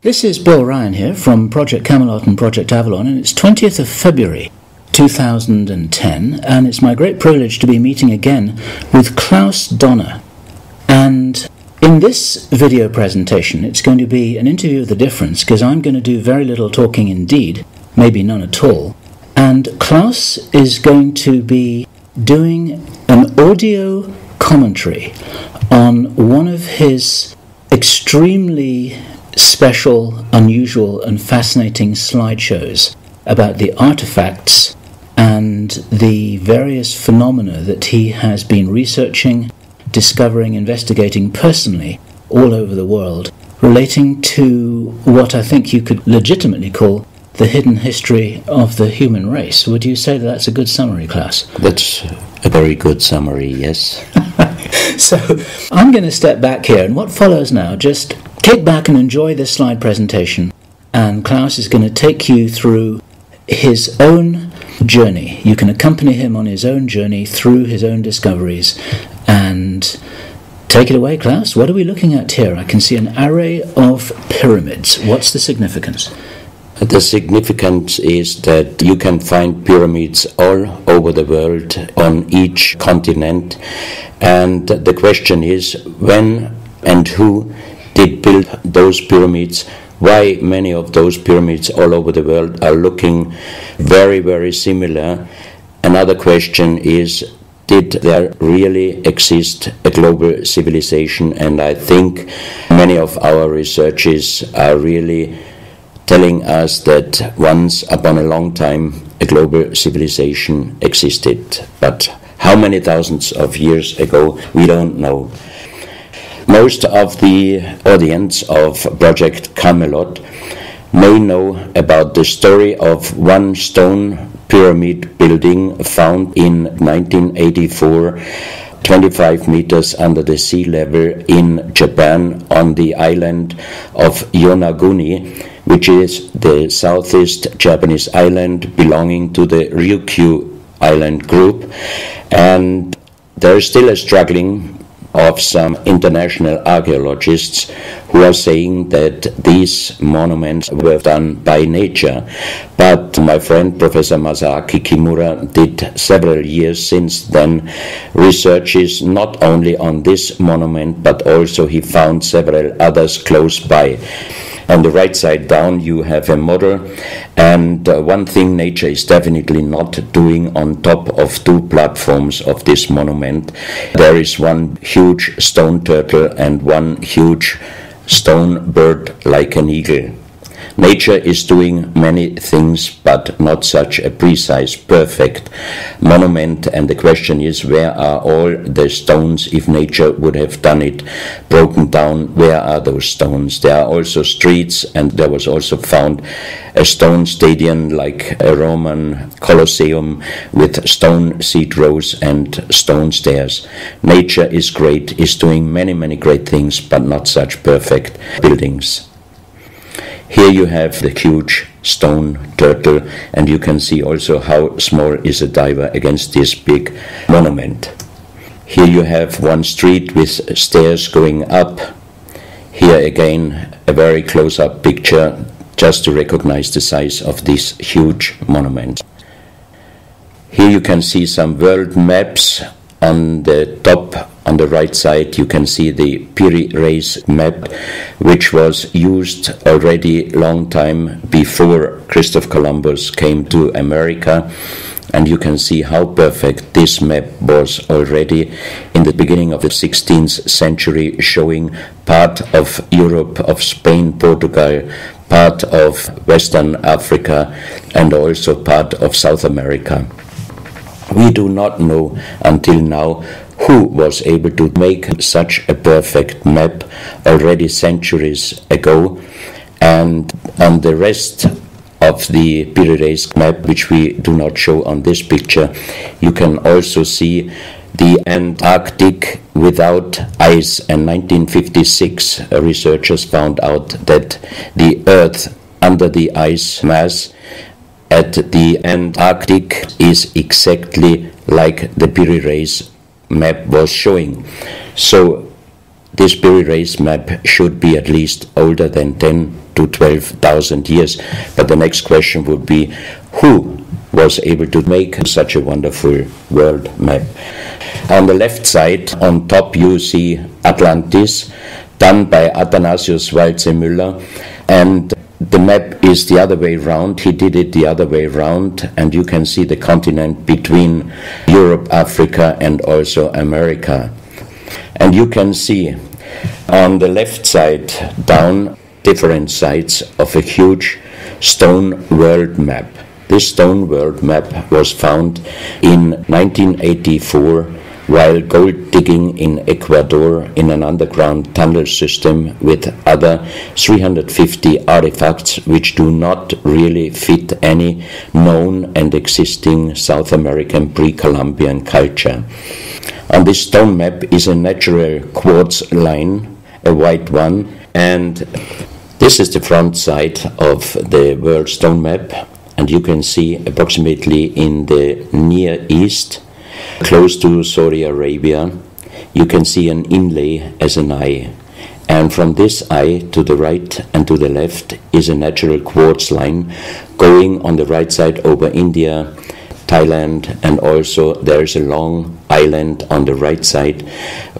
This is Bill Ryan here from Project Camelot and Project Avalon, and it's 20th of February 2010, and it's my great privilege to be meeting again with Klaus Dona. And in this video presentation, it's going to be an interview of the difference, because I'm going to do very little talking indeed, maybe none at all. And Klaus is going to be doing an audio commentary on one of his extremely special, unusual and fascinating slideshows about the artifacts and the various phenomena that he has been researching, discovering, investigating personally all over the world, relating to what I think you could legitimately call the hidden history of the human race. Would you say that that's a good summary, Klaus? That's a very good summary, yes. So I'm going to step back here, and what follows now, just kick back and enjoy this slide presentation, and Klaus is going to take you through his own journey. You can accompany him on his own journey through his own discoveries. And take it away, Klaus. What are we looking at here? I can see an array of pyramids. What's the significance? The significance is that you can find pyramids all over the world, on each continent, and the question is, when and who did build those pyramids? Why many of those pyramids all over the world are looking very, very similar? Another question is, did there really exist a global civilization? And I think many of our researches are really telling us that once upon a long time a global civilization existed. But how many thousands of years ago, we don't know. Most of the audience of Project Camelot may know about the story of one stone pyramid building found in 1984, 25 meters under the sea level in Japan, on the island of Yonaguni, which is the southeast Japanese island belonging to the Ryukyu island group. And there is still a struggling of some international archaeologists who are saying that these monuments were done by nature. But my friend Professor Masaaki Kimura did several years since then researches not only on this monument, but also he found several others close by. On the right side down you have a model, and one thing nature is definitely not doing on top of two platforms of this monument. There is one huge stone turtle and one huge stone bird like an eagle. Nature is doing many things, but not such a precise, perfect monument, and the question is, where are all the stones? If nature would have done it broken down, where are those stones? There are also streets, and there was also found a stone stadium like a Roman Colosseum with stone seat rows and stone stairs. Nature is great, is doing many, many great things, but not such perfect buildings. Here you have the huge stone turtle, and you can see also how small is a diver against this big monument. Here you have one street with stairs going up. Here again a very close-up picture just to recognize the size of this huge monument. Here you can see some world maps. On the top, on the right side, you can see the Piri Reis map, which was used already long time before Christopher Columbus came to America. And you can see how perfect this map was already in the beginning of the 16th century, showing part of Europe, of Spain, Portugal, part of Western Africa, and also part of South America. We do not know until now who was able to make such a perfect map already centuries ago, and on the rest of the Piri Reis map, which we do not show on this picture, you can also see the Antarctic without ice. In 1956, researchers found out that the Earth under the ice mass at the Antarctic is exactly like the Piri Reis map was showing. So this Berry Race map should be at least older than 10 to 12,000 years. But the next question would be, who was able to make such a wonderful world map? On the left side, on top, you see Atlantis, done by Athanasius Walzemüller, and the map is the other way round. He did it the other way round, and you can see the continent between Europe, Africa, and also America. And you can see on the left side down different sides of a huge stone world map. This stone world map was found in 1984 while gold digging in Ecuador in an underground tunnel system with other 350 artifacts which do not really fit any known and existing South American pre-Columbian culture. On this stone map is a natural quartz line, a white one, and this is the front side of the world stone map, and you can see approximately in the Near East, close to Saudi Arabia, you can see an inlay as an eye. And from this eye to the right and to the left is a natural quartz line going on the right side over India, Thailand, and also there is a long island on the right side,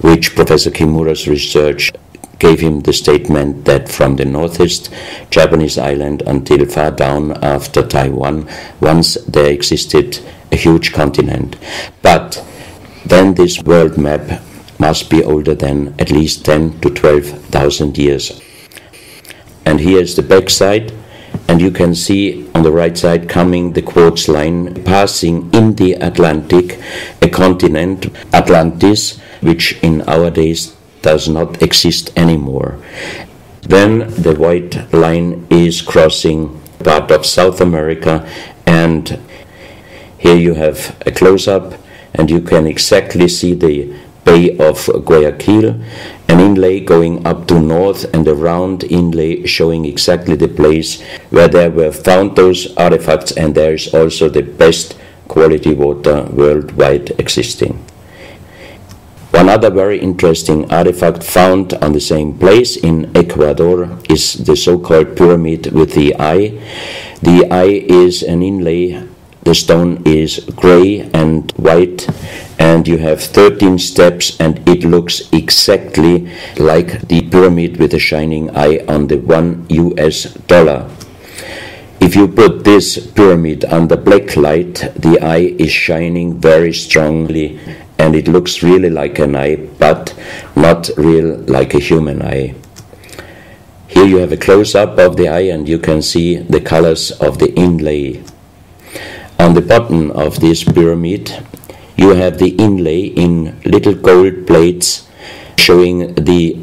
which Professor Kimura's research gave him the statement that from the northeast Japanese island until far down after Taiwan, once there existed a huge continent. But then this world map must be older than at least 10 to 12,000 years. And here is the back side, and you can see on the right side coming the quartz line passing in the Atlantic, a continent, Atlantis, which in our days does not exist anymore. Then the white line is crossing part of South America, and here you have a close-up, and you can exactly see the Bay of Guayaquil, an inlay going up to north, and a round inlay showing exactly the place where there were found those artifacts, and there is also the best quality water worldwide existing. One other very interesting artifact found on the same place in Ecuador is the so-called pyramid with the eye. The eye is an inlay. The stone is gray and white, and you have 13 steps, and it looks exactly like the pyramid with a shining eye on the $1 US. If you put this pyramid under black light, the eye is shining very strongly, and it looks really like an eye, but not real like a human eye. Here you have a close-up of the eye, and you can see the colors of the inlay. On the bottom of this pyramid, you have the inlay in little gold plates showing the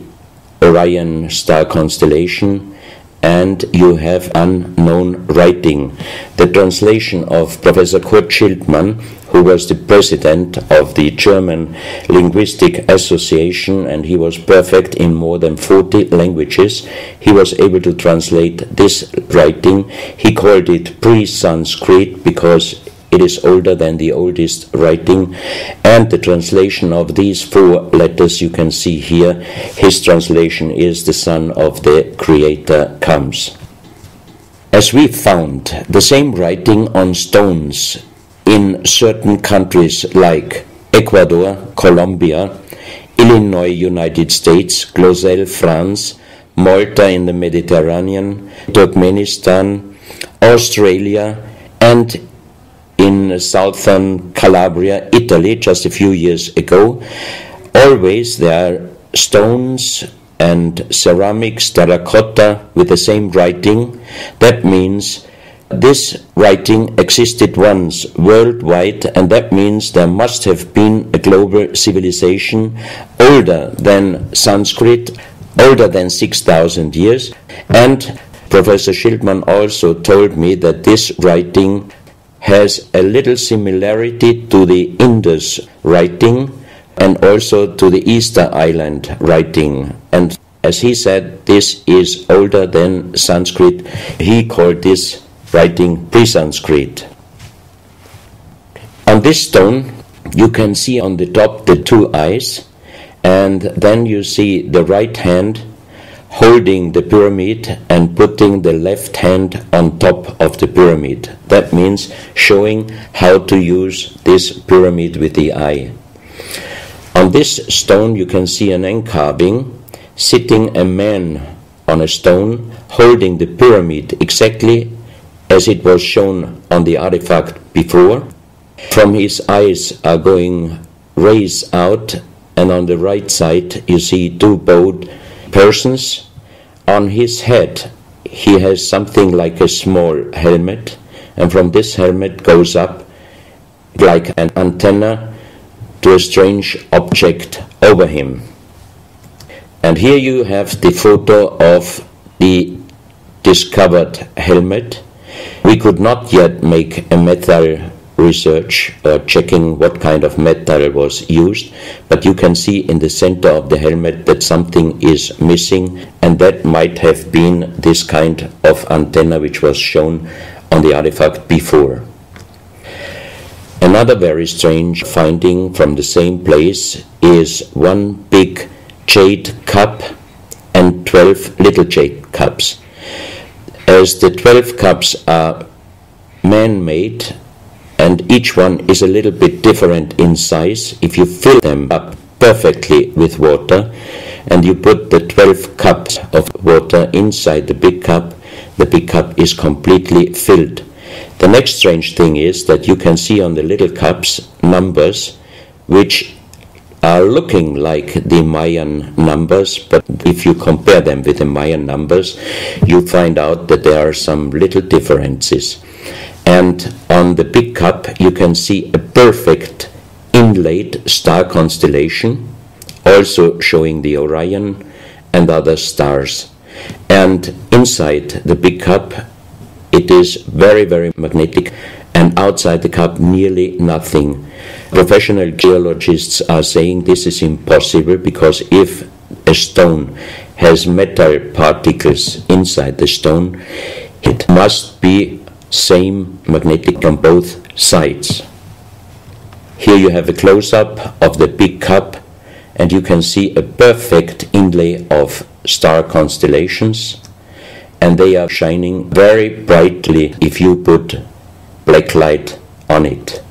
Orion star constellation, and you have unknown writing. The translation of Professor Kurt Schildmann, who was the president of the German Linguistic Association, and he was perfect in more than 40 languages. He was able to translate this writing. He called it pre-Sanskrit because it is older than the oldest writing, and the translation of these 4 letters you can see here. His translation is "the Son of the Creator comes." As we found the same writing on stones in certain countries like Ecuador, Colombia, Illinois, United States, Clausel, France, Malta in the Mediterranean, Turkmenistan, Australia, and in southern Calabria, Italy, just a few years ago. Always there are stones and ceramics, terracotta with the same writing. That means this writing existed once worldwide, and that means there must have been a global civilization older than Sanskrit, older than 6,000 years. And Professor Schildmann also told me that this writing has a little similarity to the Indus writing and also to the Easter Island writing. And as he said, this is older than Sanskrit. He called this writing pre-Sanskrit. On this stone, you can see on the top the 2 eyes, and then you see the right hand holding the pyramid and putting the left hand on top of the pyramid. That means showing how to use this pyramid with the eye. On this stone you can see an encarving, sitting a man on a stone holding the pyramid exactly as it was shown on the artifact before. From his eyes are going rays out, and on the right side you see two bowed persons. On his head he has something like a small helmet, and from this helmet goes up like an antenna to a strange object over him. And here you have the photo of the discovered helmet. We could not yet make a metal research or checking what kind of metal was used, but you can see in the center of the helmet that something is missing, and that might have been this kind of antenna which was shown on the artifact before. Another very strange finding from the same place is one big jade cup and 12 little jade cups. As the 12 cups are man-made and each one is a little bit different in size, if you fill them up perfectly with water and you put the 12 cups of water inside the big cup is completely filled. The next strange thing is that you can see on the little cups numbers which are looking like the Mayan numbers, but if you compare them with the Mayan numbers, you find out that there are some little differences. And on the big cup you can see a perfect inlaid star constellation, also showing the Orion and other stars. And inside the big cup it is very, very magnetic, and outside the cup nearly nothing. Professional geologists are saying this is impossible, because if a stone has metal particles inside the stone, it must be same magnetic on both sides. Here you have a close-up of the big cup, and you can see a perfect inlay of star constellations, and they are shining very brightly if you put black light on it.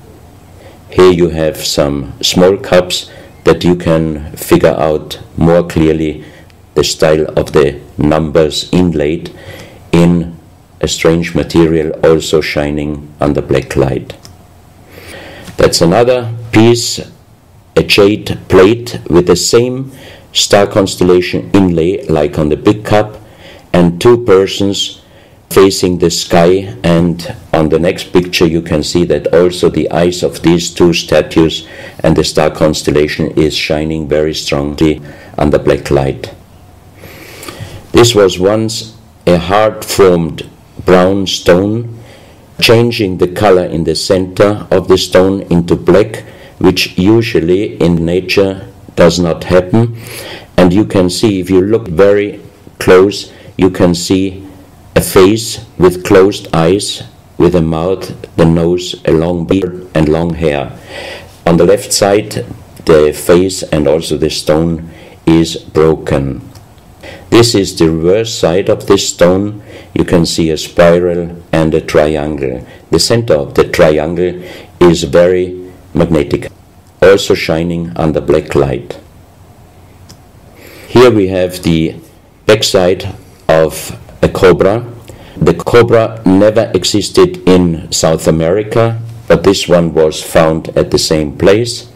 Here you have some small cups that you can figure out more clearly the style of the numbers inlaid in a strange material, also shining under black light. That's another piece, a jade plate with the same star constellation inlay like on the big cup, and two persons facing the sky, and on the next picture you can see that also the eyes of these two statues and the star constellation is shining very strongly under black light. This was once a hard-formed brown stone, changing the color in the center of the stone into black, which usually in nature does not happen. And you can see, if you look very close, you can see a face with closed eyes, with a mouth, the nose, a long beard and long hair. On the left side, the face and also the stone is broken. This is the reverse side of this stone. You can see a spiral and a triangle. The center of the triangle is very magnetic, also shining under black light. Here we have the backside of a cobra. The cobra never existed in South America, but this one was found at the same place.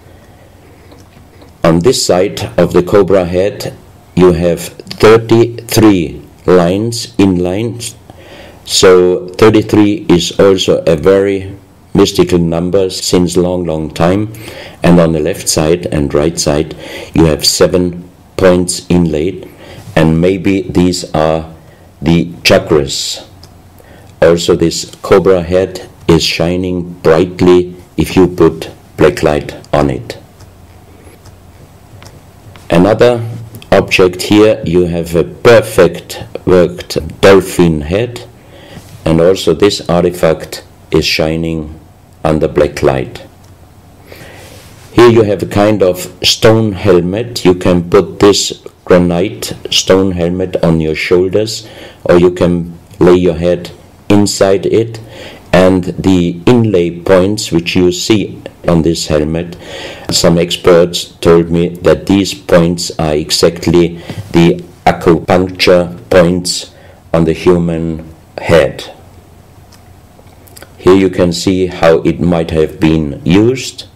On this side of the cobra head you have 33 lines in lines, so 33 is also a very mystical number since long time. And on the left side and right side you have 7 points inlaid, and maybe these are the chakras. Also this cobra head is shining brightly if you put black light on it. Another object here, you have a perfect worked dolphin head, and also this artifact is shining under black light. Here you have a kind of stone helmet. You can put this granite stone helmet on your shoulders, or you can lay your head inside it, and the inlay points which you see on this helmet, some experts told me that these points are exactly the acupuncture points on the human head. Here you can see how it might have been used,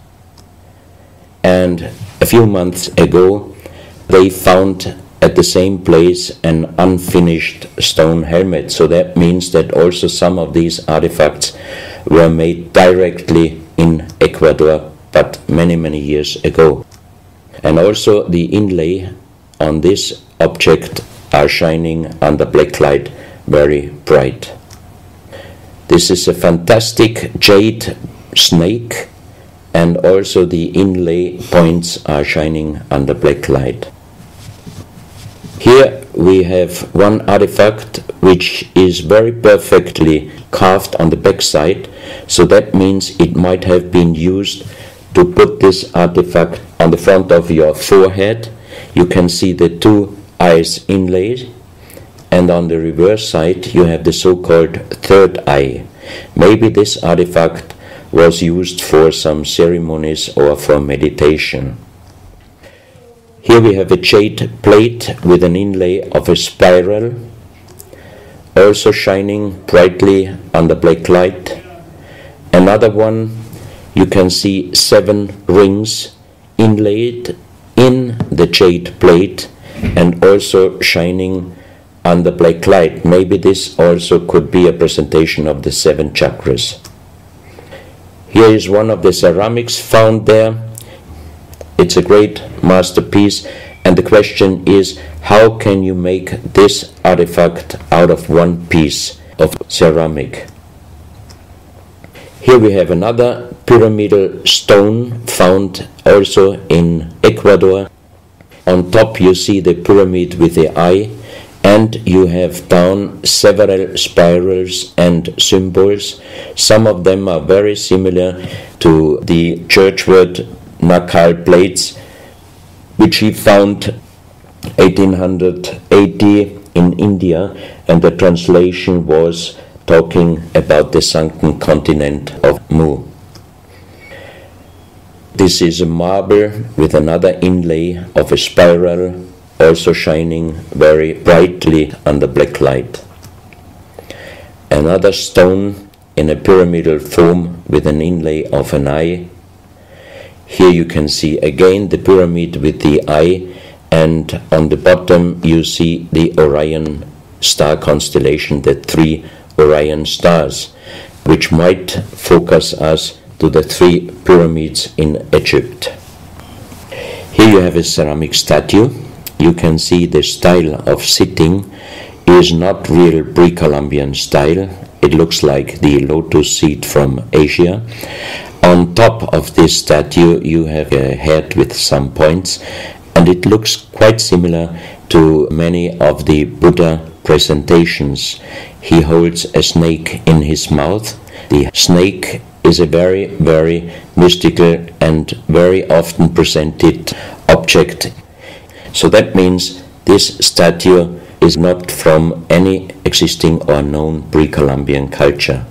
and a few months ago they found at the same place an unfinished stone helmet. So that means that also some of these artifacts were made directly in Ecuador, but many years ago. And also the inlay on this object are shining under black light very bright. This is a fantastic jade snake, and also the inlay points are shining under black light. Here we have one artifact which is very perfectly carved on the back side, so that means it might have been used to put this artifact on the front of your forehead. You can see the two eyes inlaid, and on the reverse side you have the so-called third eye. Maybe this artifact was used for some ceremonies or for meditation. Here we have a jade plate with an inlay of a spiral, also shining brightly under black light. Another one, you can see 7 rings inlaid in the jade plate and also shining under black light. Maybe this also could be a presentation of the 7 chakras. Here is one of the ceramics found there. It's a great masterpiece, and the question is, how can you make this artifact out of one piece of ceramic? Here we have another pyramidal stone found also in Ecuador. On top you see the pyramid with the eye, and you have down several spirals and symbols. Some of them are very similar to the churchward Nakal plates, which he found 1880 in India, and the translation was talking about the sunken continent of Mu. This is a marble with another inlay of a spiral, also shining very brightly under black light. Another stone in a pyramidal form with an inlay of an eye. Here you can see again the pyramid with the eye, and on the bottom you see the Orion star constellation, the 3 Orion stars, which might focus us to the 3 pyramids in Egypt. Here you have a ceramic statue. You can see the style of sitting is not real pre-Columbian style. It looks like the lotus seat from Asia. On top of this statue you have a head with some points, and it looks quite similar to many of the Buddha presentations. He holds a snake in his mouth. The snake is a very mystical and very often presented object. So that means this statue is not from any existing or known pre-Columbian culture.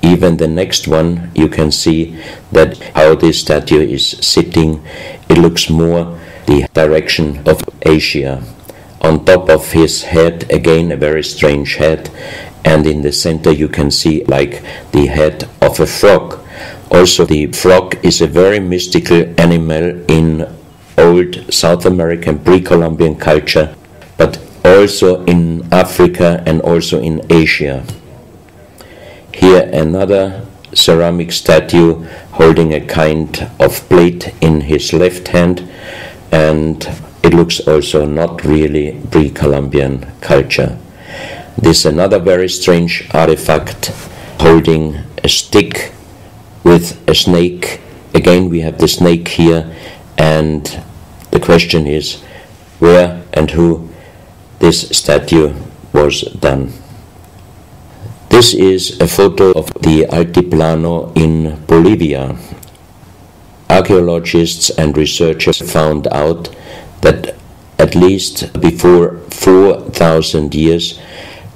Even the next one, you can see that how this statue is sitting, it looks more the direction of Asia. On top of his head, again a very strange head, and in the center you can see like the head of a frog. Also the frog is a very mystical animal in old South American pre-Columbian culture, but also in Africa and also in Asia. Here another ceramic statue holding a kind of plate in his left hand, and it looks also not really pre-Columbian culture. This another very strange artifact holding a stick with a snake. Again we have the snake here, and the question is where and who this statue was done. This is a photo of the Altiplano in Bolivia. archaeologists and researchers found out that at least before 4,000 years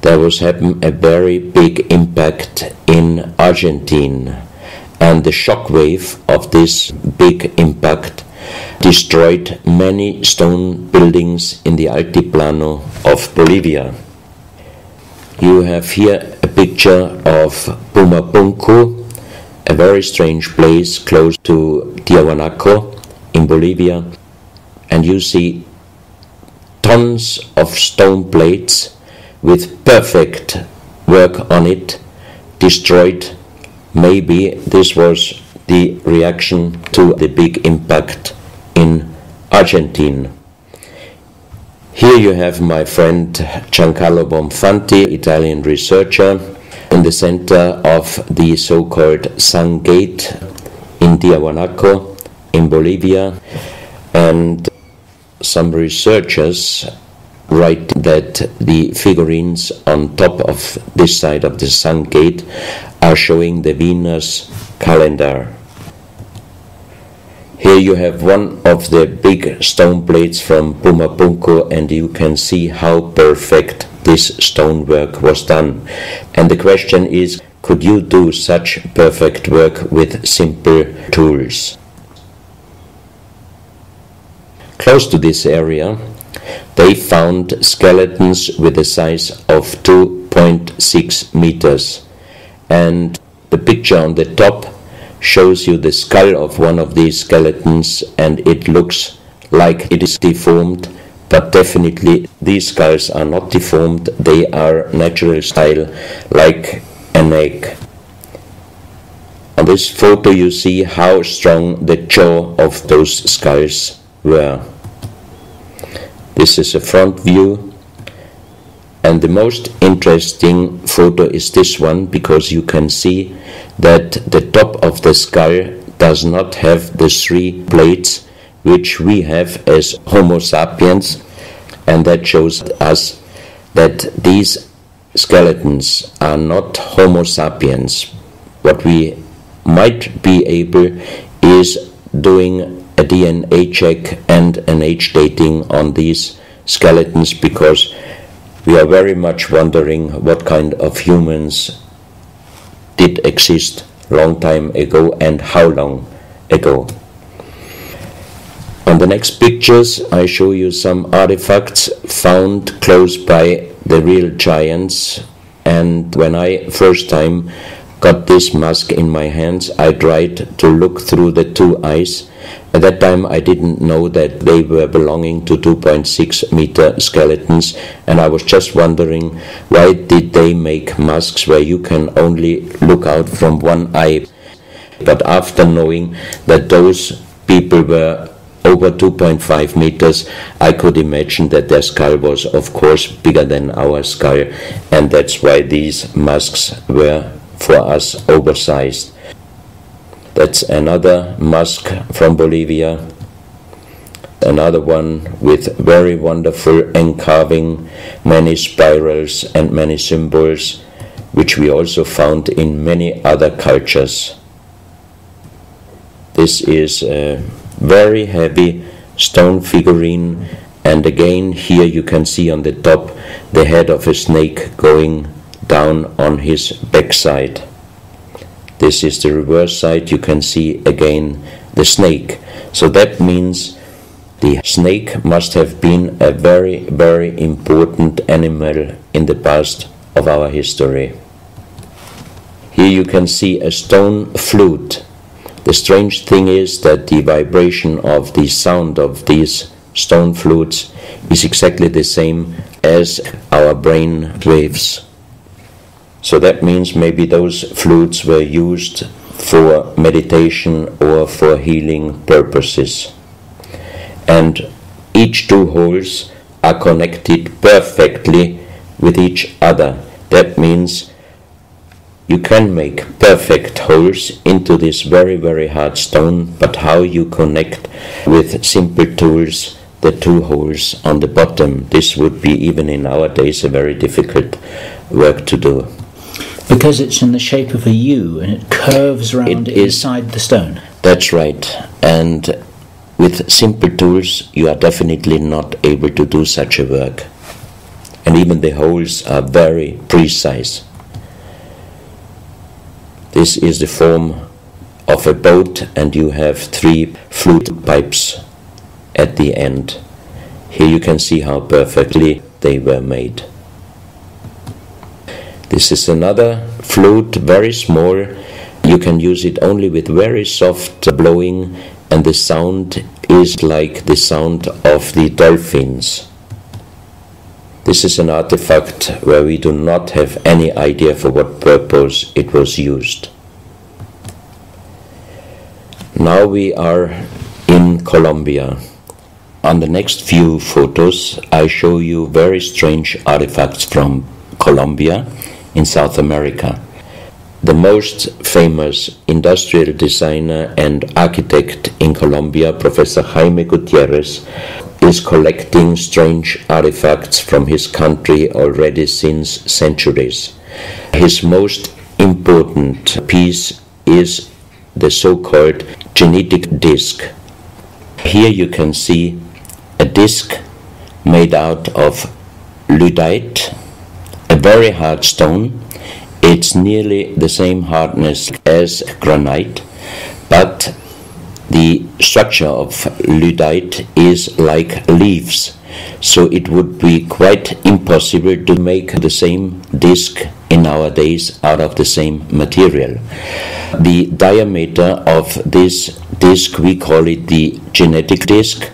there was happened a very big impact in Argentina, and the shock wave of this big impact destroyed many stone buildings in the Altiplano of Bolivia. You have here a picture of Pumapunku, a very strange place close to Tiahuanaco in Bolivia, and you see tons of stone plates with perfect work on it destroyed. Maybe this was the reaction to the big impact in Argentina. Here you have my friend Giancarlo Bonfanti, Italian researcher, in the center of the so-called Sun Gate in Tiahuanaco in Bolivia, and some researchers write that the figurines on top of this side of the Sun Gate are showing the Venus calendar. Here you have one of the big stone plates from Pumapunku, and you can see how perfect this stonework was done. And the question is, could you do such perfect work with simple tools? Close to this area, they found skeletons with a size of 2.6 meters. And the picture on the top shows you the skull of one of these skeletons, and it looks like it is deformed, but definitely these skulls are not deformed, they are natural style, like an egg. On this photo you see how strong the jaw of those skulls were. This is a front view, and the most interesting photo is this one, because you can see that the top of the skull does not have the three plates which we have as Homo sapiens, and that shows us that these skeletons are not Homo sapiens. What we might be able is doing a DNA check and an age dating on these skeletons, because we are very much wondering what kind of humans did exist long time ago and how long ago. On the next pictures I show you some artifacts found close by the real giants, and when I first time got this mask in my hands I tried to look through the two eyes. At that time I didn't know that they were belonging to 2.6 meter skeletons, and I was just wondering, why did they make masks where you can only look out from one eye? But after knowing that those people were over 2.5 meters, I could imagine that their skull was of course bigger than our skull, and that's why these masks were for us oversized. That's another mask from Bolivia, another one with very wonderful encarving, many spirals and many symbols, which we also found in many other cultures. This is a very heavy stone figurine, and again here you can see on the top the head of a snake going down on his backside. This is the reverse side, you can see again the snake. So that means the snake must have been a very, very important animal in the past of our history. Here you can see a stone flute. The strange thing is that the vibration of the sound of these stone flutes is exactly the same as our brain waves. So that means maybe those flutes were used for meditation or for healing purposes. And each two holes are connected perfectly with each other. That means you can make perfect holes into this very, very hard stone, but how you connect with simple tools the two holes on the bottom, this would be even in our days a very difficult work to do. Because it's in the shape of a U and it curves round inside the stone. That's right. And with simple tools, you are definitely not able to do such a work. And even the holes are very precise. This is the form of a boat, and you have 3 flute pipes at the end. Here you can see how perfectly they were made. This is another flute, very small. You can use it only with very soft blowing, and the sound is like the sound of the dolphins. This is an artifact where we do not have any idea for what purpose it was used. Now we are in Colombia. On the next few photos, I show you very strange artifacts from Colombia in South America. The most famous industrial designer and architect in Colombia, Professor Jaime Gutierrez, is collecting strange artifacts from his country already since centuries. His most important piece is the so-called genetic disc. Here you can see a disc made out of lyddite, a very hard stone. It's nearly the same hardness as granite, but the structure of lyddite is like leaves, so it would be quite impossible to make the same disc in our days out of the same material. The diameter of this disc, we call it the genetic disc,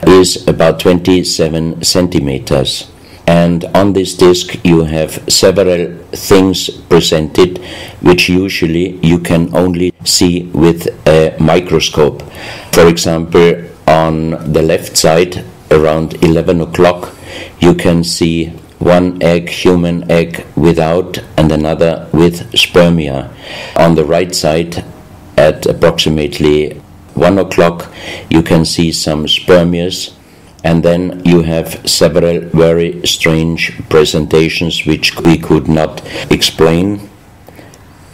is about 27 centimeters. And on this disc you have several things presented which usually you can only see with a microscope. For example, on the left side around 11 o'clock you can see one egg, human egg, without, and another with spermia. On the right side at approximately 1 o'clock you can see some spermias. And then you have several very strange presentations which we could not explain.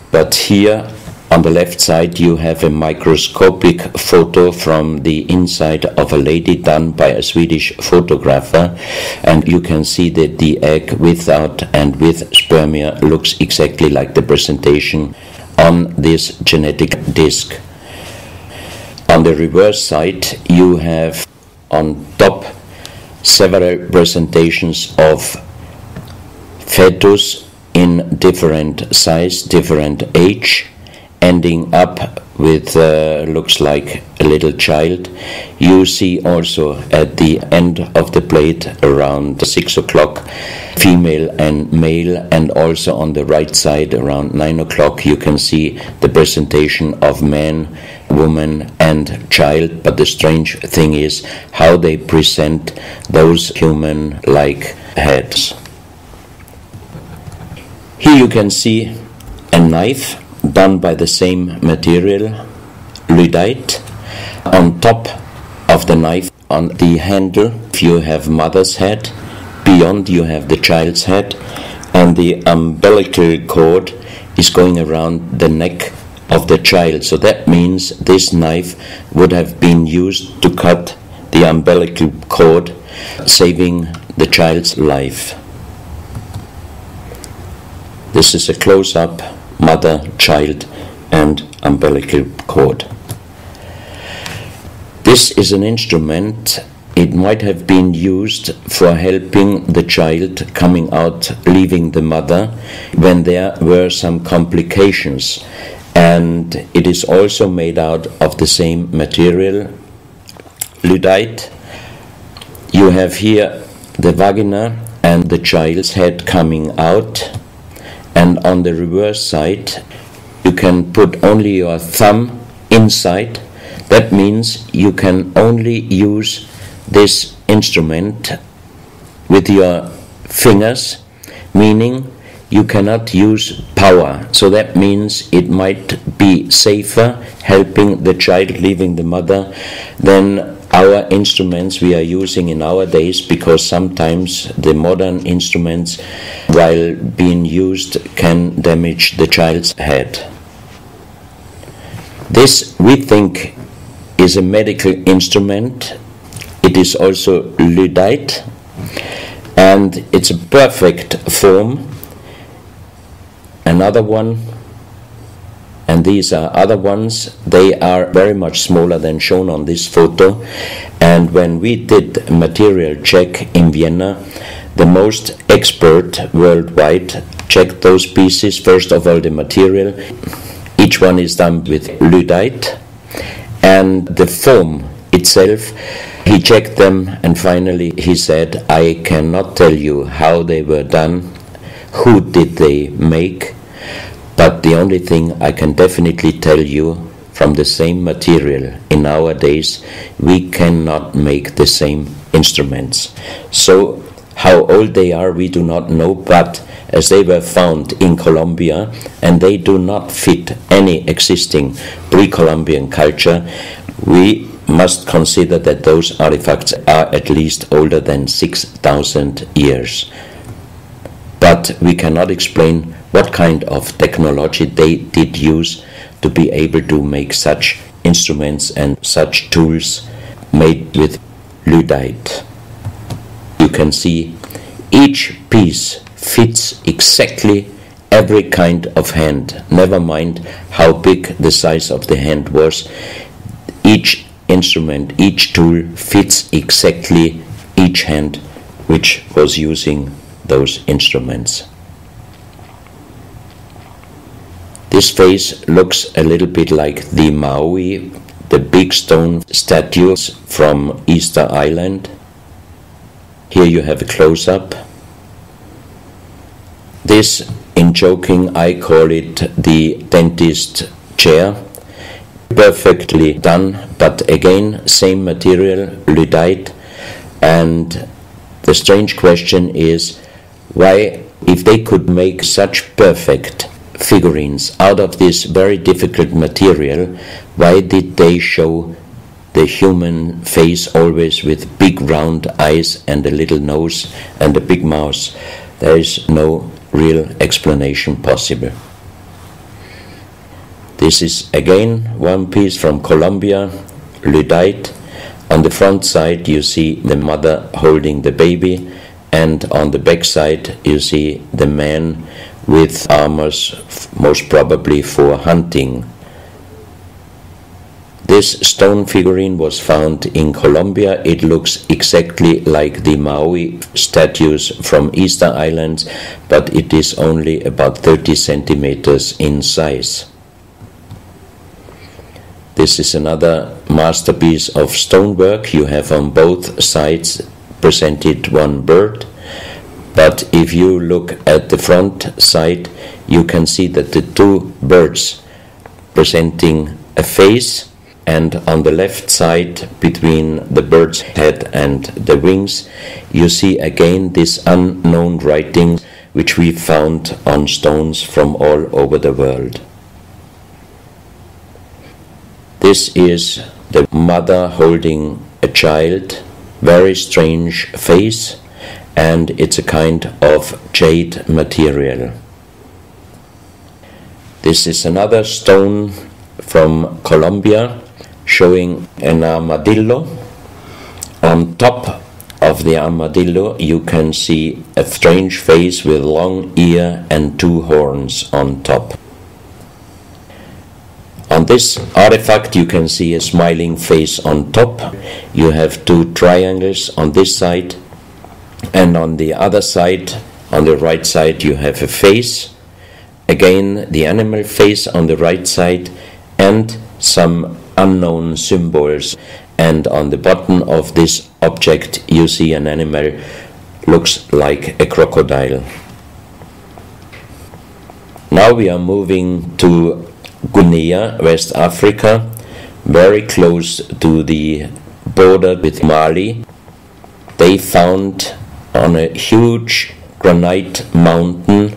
But here on the left side you have a microscopic photo from the inside of a lady done by a Swedish photographer, and you can see that the egg without and with spermia looks exactly like the presentation on this genetic disc. On the reverse side you have on top several presentations of fetus in different size, different age, ending up with looks like a little child. You see also at the end of the plate around 6 o'clock female and male, and also on the right side around 9 o'clock you can see the presentation of man, woman and child. But the strange thing is how they present those human-like heads. Here you can see a knife done by the same material, lyddite. On top of the knife, on the handle, you have mother's head. Beyond you have the child's head, and the umbilical cord is going around the neck of the child. So that means this knife would have been used to cut the umbilical cord, saving the child's life. This is a close-up mother, child and umbilical cord. This is an instrument. It might have been used for helping the child coming out, leaving the mother, when there were some complications. And it is also made out of the same material, lyddite. You have here the vagina and the child's head coming out, and on the reverse side you can put only your thumb inside. That means you can only use this instrument with your fingers, meaning you cannot use power. So that means it might be safer helping the child leaving the mother than our instruments we are using in our days, because sometimes the modern instruments, while being used, can damage the child's head. This, we think, is a medical instrument. It is also lyddite, and it's a perfect form. Another one, and these are other ones, they are very much smaller than shown on this photo. And when we did a material check in Vienna, the most expert worldwide checked those pieces. First of all, the material. Each one is done with lyddite, and the form itself, he checked them, and finally he said, I cannot tell you how they were done, who did they make, but the only thing I can definitely tell you, from the same material in our days, we cannot make the same instruments. So how old they are, we do not know, but as they were found in Colombia, and they do not fit any existing pre-Columbian culture, we must consider that those artifacts are at least older than 6,000 years. But we cannot explain what kind of technology they did use to be able to make such instruments and such tools made with lyddite. You can see each piece fits exactly every kind of hand, never mind how big the size of the hand was. Each instrument, each tool fits exactly each hand which was using those instruments. This face looks a little bit like the Maui, the big stone statues from Easter Island. Here you have a close-up. This, in joking, I call it the dentist chair. Perfectly done, but again, same material, lyddite. And the strange question is, why, if they could make such perfect figurines out of this very difficult material, why did they show the human face always with big round eyes and a little nose and a big mouth? There is no real explanation possible. This is again one piece from Colombia, lyddite. On the front side you see the mother holding the baby, and on the back side you see the man with armors, most probably for hunting. This stone figurine was found in Colombia. It looks exactly like the Maui statues from Easter Islands, but it is only about 30 centimeters in size. This is another masterpiece of stonework. You have on both sides presented one bird, but if you look at the front side, you can see that the two birds presenting a face, and on the left side, between the bird's head and the wings, you see again this unknown writing which we found on stones from all over the world. This is the mother holding a child, very strange face, and it's a kind of jade material. This is another stone from Colombia showing an armadillo. On top of the armadillo you can see a strange face with long ear and two horns on top. On this artifact you can see a smiling face on top. You have two triangles on this side, and on the other side, on the right side, you have a face. Again, the animal face on the right side, and some unknown symbols. And on the bottom of this object you see an animal, looks like a crocodile. Now we are moving to Guinea, West Africa, very close to the border with Mali. They found on a huge granite mountain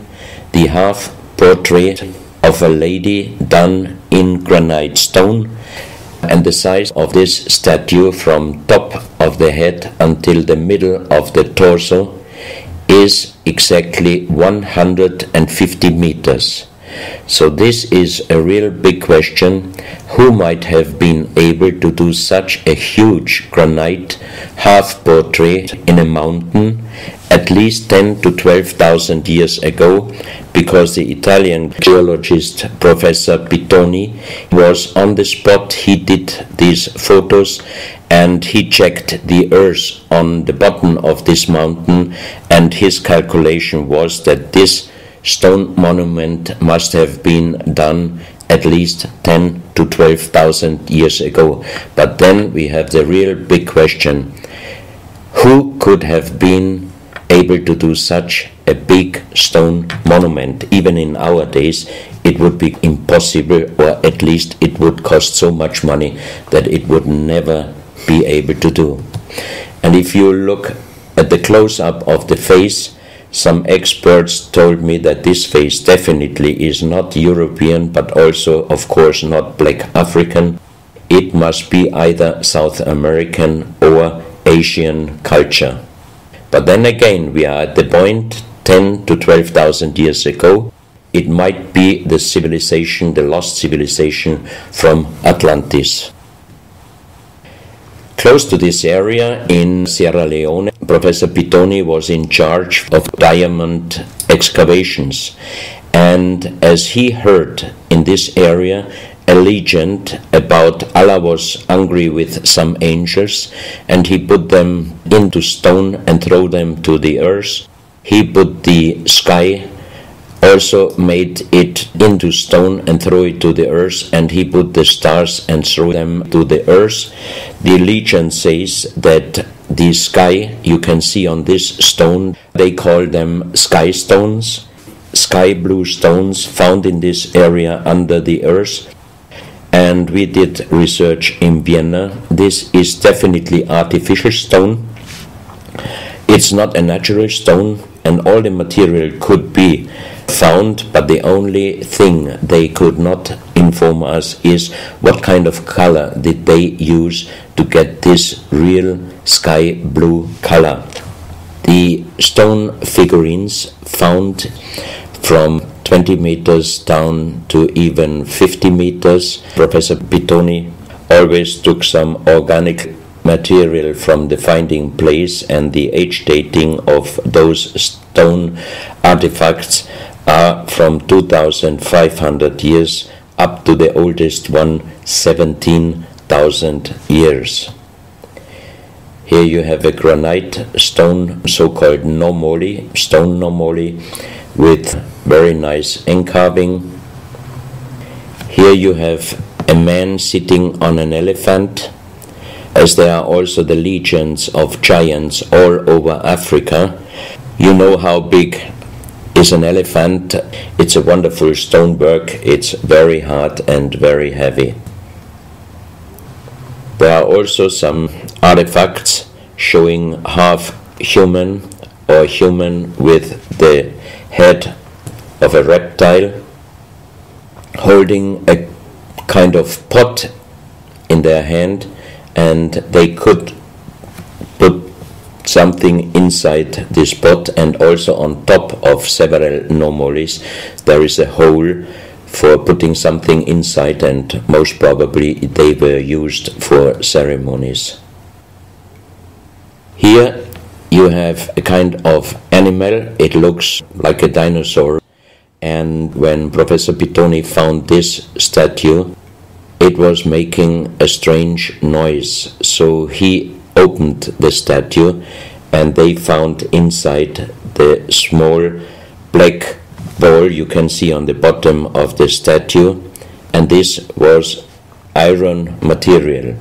the half portrait of a lady done in granite stone, and the size of this statue from top of the head until the middle of the torso is exactly 150 meters. So this is a real big question. Who might have been able to do such a huge granite half portrait in a mountain at least 10 to 12,000 years ago, because the Italian geologist Professor Pittoni was on the spot. He did these photos and he checked the earth on the bottom of this mountain, and his calculation was that this stone monument must have been done at least 10 to 12,000 years ago. But then we have the real big question: who could have been able to do such a big stone monument? Even in our days it would be impossible, or at least it would cost so much money that it would never be able to do. And if you look at the close-up of the face, some experts told me that this face definitely is not European, but also of course not black African. It must be either South American or Asian culture. But then again, we are at the point 10 to 12,000 years ago. It might be the civilization, the lost civilization from Atlantis. Close to this area in Sierra Leone, Professor Pittoni was in charge of diamond excavations. And as he heard in this area a legend about Allah was angry with some angels, and he put them into stone and throw them to the earth. He put the sky, also made it into stone and throw it to the earth, and he put the stars and throw them to the earth. The legend says that the sky you can see on this stone, they call them sky stones, sky blue stones found in this area under the earth. And we did research in Vienna. This is definitely artificial stone. It's not a natural stone, and all the material could be found, but the only thing they could not inform us is what kind of color did they use to get this real sky blue color. The stone figurines found from 20 meters down to even 50 meters. Professor Pittoni always took some organic material from the finding place, and the age dating of those stone artifacts are from 2,500 years up to the oldest one, 17,000 years. Here you have a granite stone, so-called nomoli, stone nomoli, with very nice encarving. Here you have a man sitting on an elephant. As there are also the legends of giants all over Africa, you know how big is an elephant. It's a wonderful stonework. It's very hard and very heavy. There are also some artifacts showing half human or human with the head of a reptile, holding a kind of pot in their hand, and they could put something inside this pot, and also on top of several nomolis there is a hole for putting something inside, and most probably they were used for ceremonies. Here you have a kind of animal. It looks like a dinosaur, and when Professor Pittoni found this statue, it was making a strange noise. So he opened the statue, and they found inside the small black ball you can see on the bottom of the statue, and this was iron material.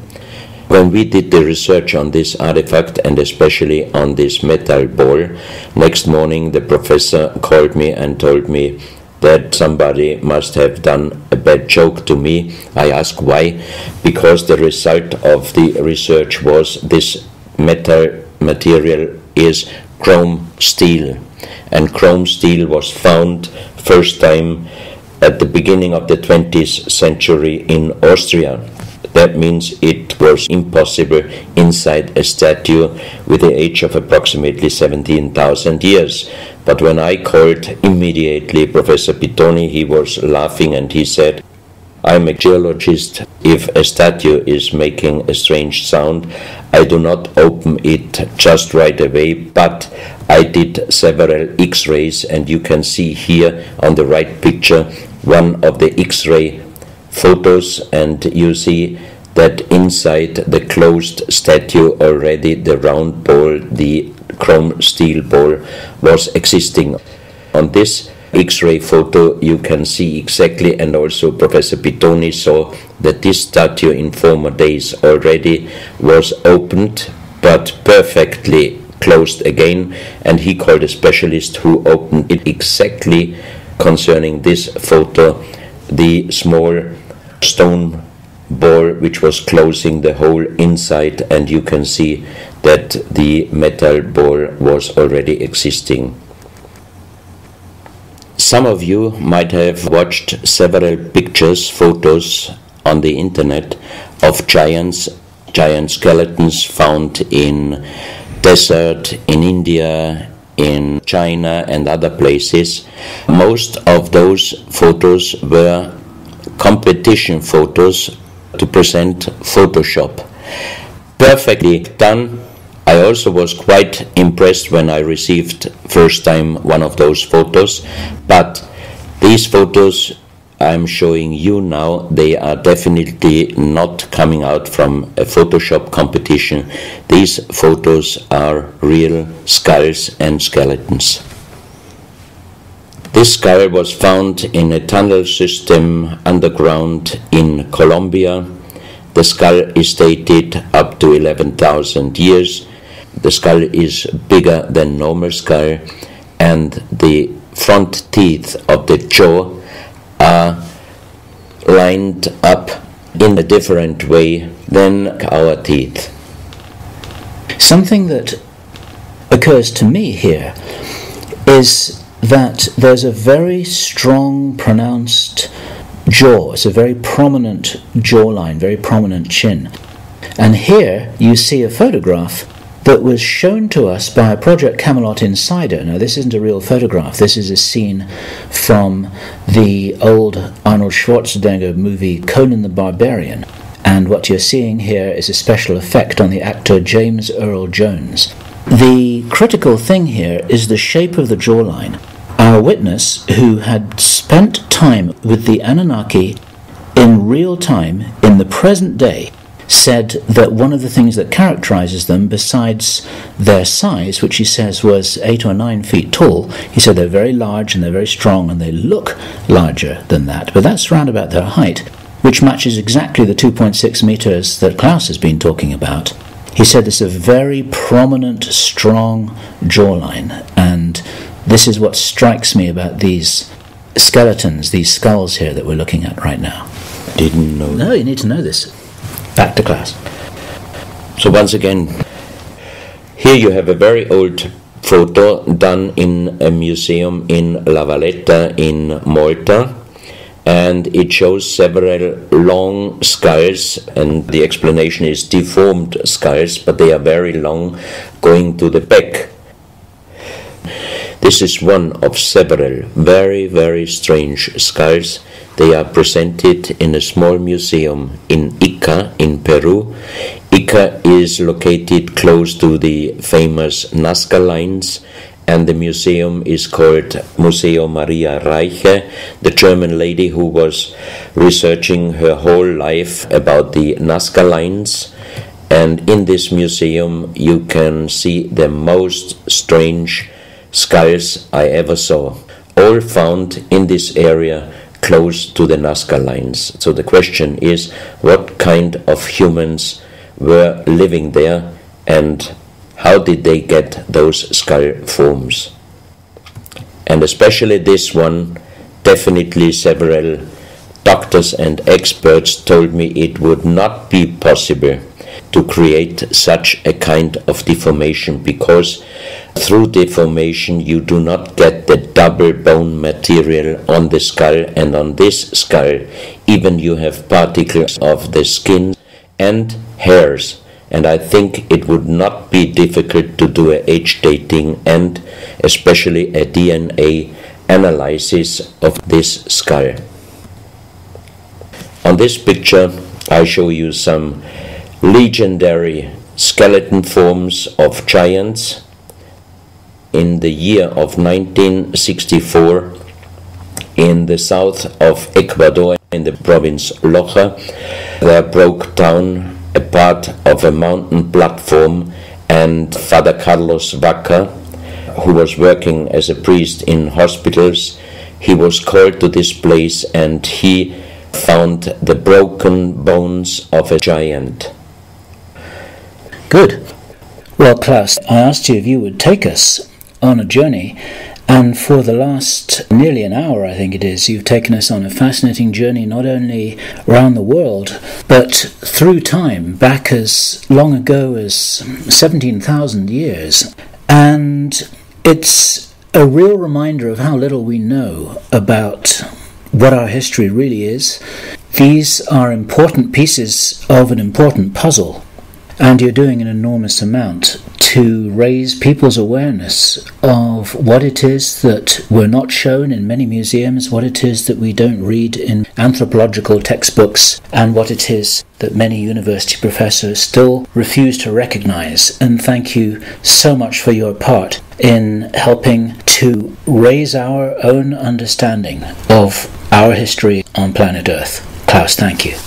When we did the research on this artifact, and especially on this metal ball, next morning the professor called me and told me that somebody must have done a bad joke to me. I asked why. Because the result of the research was this metal material is chrome steel, and chrome steel was found first time at the beginning of the 20th century in Austria. That means it was impossible inside a statue with the age of approximately 17,000 years. But when I called immediately Professor Pittoni, he was laughing and he said, I'm a geologist. If a statue is making a strange sound, I do not open it just right away, but I did several X-rays, and you can see here on the right picture one of the X-ray photos, and you see that inside the closed statue already the round ball, the chrome steel ball, was existing. On this X-ray photo you can see exactly, and also Professor Pittoni saw that this statue in former days already was opened but perfectly closed again, and he called a specialist who opened it exactly concerning this photo, the small stone ball which was closing the hole inside, and you can see that the metal ball was already existing. Some of you might have watched several pictures, photos on the internet of giant skeletons found in desert, in India, in China and other places. Most of those photos were competition photos to present Photoshop. Perfectly done. I also was quite impressed when I received first time one of those photos, but these photos I'm showing you now, they are definitely not coming out from a Photoshop competition. These photos are real skulls and skeletons. This skull was found in a tunnel system underground in Colombia. The skull is dated up to 11,000 years. The skull is bigger than normal skull, and the front teeth of the jaw are lined up in a different way than our teeth. Something that occurs to me here is that there's a very strong, pronounced jaw. It's a very prominent jawline, very prominent chin. And here you see a photograph that was shown to us by a Project Camelot insider. Now, this isn't a real photograph. This is a scene from the old Arnold Schwarzenegger movie Conan the Barbarian. And what you're seeing here is a special effect on the actor James Earl Jones. The critical thing here is the shape of the jawline. Our witness, who had spent time with the Anunnaki in real time, in the present day, said that one of the things that characterizes them, besides their size, which he says was 8 or 9 feet tall, he said they're very large and they're very strong and they look larger than that, but that's round about their height, which matches exactly the 2.6 meters that Klaus has been talking about. He said it's a very prominent, strong jawline, and this is what strikes me about these skeletons, these skulls here that we're looking at right now. Didn't know. No, you need to know this. Back to class. So once again, here you have a very old photo done in a museum in La Valletta in Malta, and it shows several long skulls, and the explanation is deformed skulls, but they are very long, going to the back. This is one of several very, very strange skulls. They are presented in a small museum in Ica, in Peru. Ica is located close to the famous Nazca lines, and the museum is called Museo Maria Reiche, the German lady who was researching her whole life about the Nazca lines. And in this museum you can see the most strange skulls I ever saw, all found in this area close to the Nazca lines. So the question is, what kind of humans were living there, and how did they get those skull forms? And especially this one, definitely several doctors and experts told me it would not be possible to create such a kind of deformation, because through deformation you do not get the double bone material on the skull, and on this skull even you have particles of the skin and hairs. And I think it would not be difficult to do a age dating and especially a DNA analysis of this skull. On this picture I show you some legendary skeleton forms of giants. In the year of 1964, in the south of Ecuador, in the province Loja, there broke down a part of a mountain platform, and Father Carlos Vaca, who was working as a priest in hospitals, he was called to this place and he found the broken bones of a giant. Good. Well, Klaus, I asked you if you would take us on a journey, and for the last nearly an hour, I think it is, you've taken us on a fascinating journey not only around the world, but through time, back as long ago as 17,000 years. And it's a real reminder of how little we know about what our history really is. These are important pieces of an important puzzle, and you're doing an enormous amount to raise people's awareness of what it is that we're not shown in many museums, what it is that we don't read in anthropological textbooks, and what it is that many university professors still refuse to recognize. And thank you so much for your part in helping to raise our own understanding of our history on planet Earth. Klaus, thank you.